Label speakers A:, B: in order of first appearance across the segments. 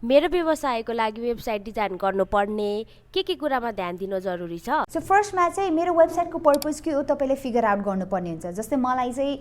A: मेरो व्यवसायको लागि वेबसाइट डिजाइन गर्नुपर्ने के कुरामा ध्यान दिन जरुरी छ?
B: सो फर्स्टमा चाहिँ मेरो वेबसाइटको पर्पस के हो तपाईले फिगर आउट गर्नुपर्ने हुन्छ। जस्तै मलाई चाहिँ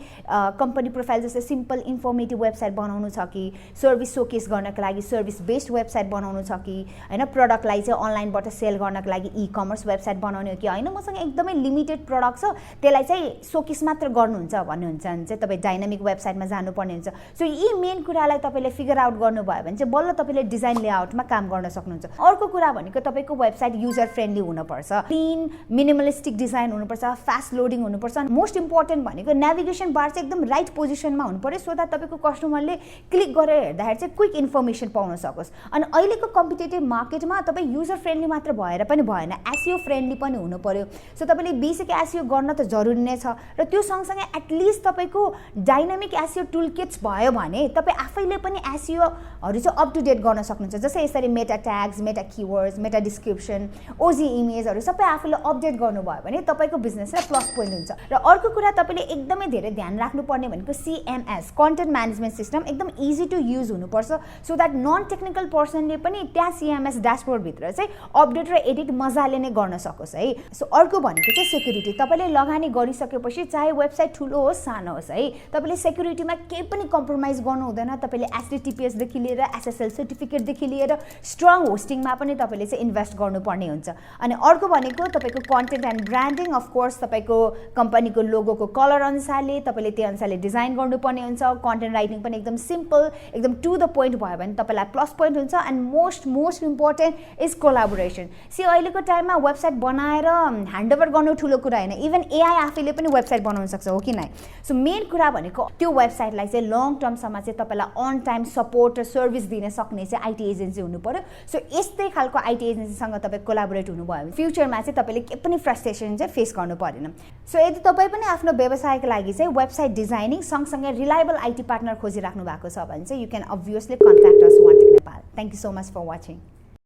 B: कम्पनी प्रोफाइल जस्तै सिम्पल इन्फर्मेटिभ वेबसाइट बनाउनु छ कि सर्भिस सोकेस गर्नको लागि सर्भिस बेस्ड वेबसाइट बनाउनु छ कि हैन, प्रडक्टलाई चाहिँ अनलाइनबाट सेल गर्नको लागि ई-कमर्स वेबसाइट बनाउने हो कि हैन, मसँग एकदमै लिमिटेड प्रडक्ट छ त्यसलाई चाहिँ सोकेस मात्र गर्नुहुन्छ भन्नुहुन्छ भने चाहिँ तपाईँ डाइनामिक वेबसाइटमा जानुपर्ने हुन्छ। सो यी मेन कुरालाई तपाईले फिगर आउट गर्नुभयो भने चाहिँ बल्ल तपाईले डिजाइन लेआउटमा काम गर्न सक्नुहुन्छ। अर्को कुरा भनेको तपाईको वेबसाइट युजर फ्रेन्डली हुनुपर्छ, क्लीन मिनिमलिस्टिक डिजाइन हुनुपर्छ, फास्ट लोडिङ हुनुपर्छ। मोस्ट इम्पोर्टेन्ट भनेको नेभिगेसन बार चाहिँ एकदम राइट पोजिसनमा हुनु पर्यो सो दैट तपाईको कस्टमरले क्लिक गरेर हेर्दाखेरि चाहिँ क्विक इन्फर्मेसन पाउन सकोस्। अनि अहिलेको कम्पिटेटिभ मार्केटमा तपाईँ युजर फ्रेन्डली मात्र भएर पनि भएन, एसइओ फ्रेन्डली पनि हुनु पर्यो। सो तपाईले बेसिक एसइओ गर्न त जरुरी नै छ र त्यो सँगसँगै एटलिस्ट तपाईको डाइनामिक एसइओ टुल किट्स भयो भने तपाईँ आफैले पनि एसइओहरू चाहिँ अप टु डेट गर्न सक्नुहुन्छ। जस्तै यसरी मेटा ट्याग्स, मेटा किवर्ड्स, मेटा डिस्क्रिप्सन, ओजी इमेजहरू सबै आफूले अपडेट गर्नुभयो भने तपाईको बिजनेसलाई प्लस पोइन्ट हुन्छ। र अर्को कुरा तपाईले एकदमै धेरै ध्यान राख्नुपर्ने भनेको सीएमएस, कन्टेन्ट म्यानेजमेन्ट सिस्टम एकदम इजी टु युज हुनुपर्छ सो दैट नन टेक्निकल पर्सनले पनि त्यहाँ सीएमएस ड्यासबोर्डभित्र चाहिँ अपडेट र एडिट मजाले नै गर्न सकोस् है। सो अर्को भनेको चाहिँ सेक्युरिटी। तपाईले लगानी गरिसकेपछि चाहे वेबसाइट ठुलो होस् सानो होस् है, तपाईले सेक्युरिटीमा केही पनि कम्प्रोमाइज गर्नु हुँदैन। तपाईले एचटीटीपीएस देखि लिएर एसएसएल सर्टिफिकेट देखि लिएर स्ट्रङ होस्टिङमा पनि तपाईले चाहिँ इन्भेस्ट गर्नुपर्ने हुन्छ। अनि अर्को भनेको तपाईको content and branding. Of course तपाईको कम्पनीको लोगोको कलर अनुसारले तपाईले त्यो अनुसारले डिजाइन गर्नुपर्ने हुन्छ। कन्टेन्ट राइटिङ पनि एकदम सिम्पल, एकदम टु द पोइन्ट भयो भने तपाईलाई प्लस पोइन्ट हुन्छ। And most important is collaboration. See अहिलेको टाइममा वेबसाइट बनाएर ह्यान्डओभर गर्नु ठुलो कुरा होइन, इभन एआई आफैले पनि वेबसाइट बनाउन सक्छ, हो कि नै? सो मेन कुरा भनेको त्यो वेबसाइटलाई चाहिँ लङ टर्मसम्म चाहिँ तपाईलाई अन टाइम सपोर्ट र सर्भिस दिन सक्ने चाहिँ आइटी एजेन्सी हुनु पर्यो। सो यस्तै खालको आइटी एजेन्सीसँग तपाईँ कोलाबोरेट हुनुभयो भने फ्युचरमा चाहिँ तपाईँले केही पनि फ्रस्ट्रेसन चाहिँ फेस गर्नु परेन। सो यदि तपाईँ पनि आफ्नो व्यवसायको लागि चाहिँ वेबसाइट डिजाइनिङ सँगसँगै रिलायबल आइटी पार्टनर खोजिराख्नु भएको छ भने चाहिँ you can obviously contact us One Tech Nepal. Thank you so much for watching.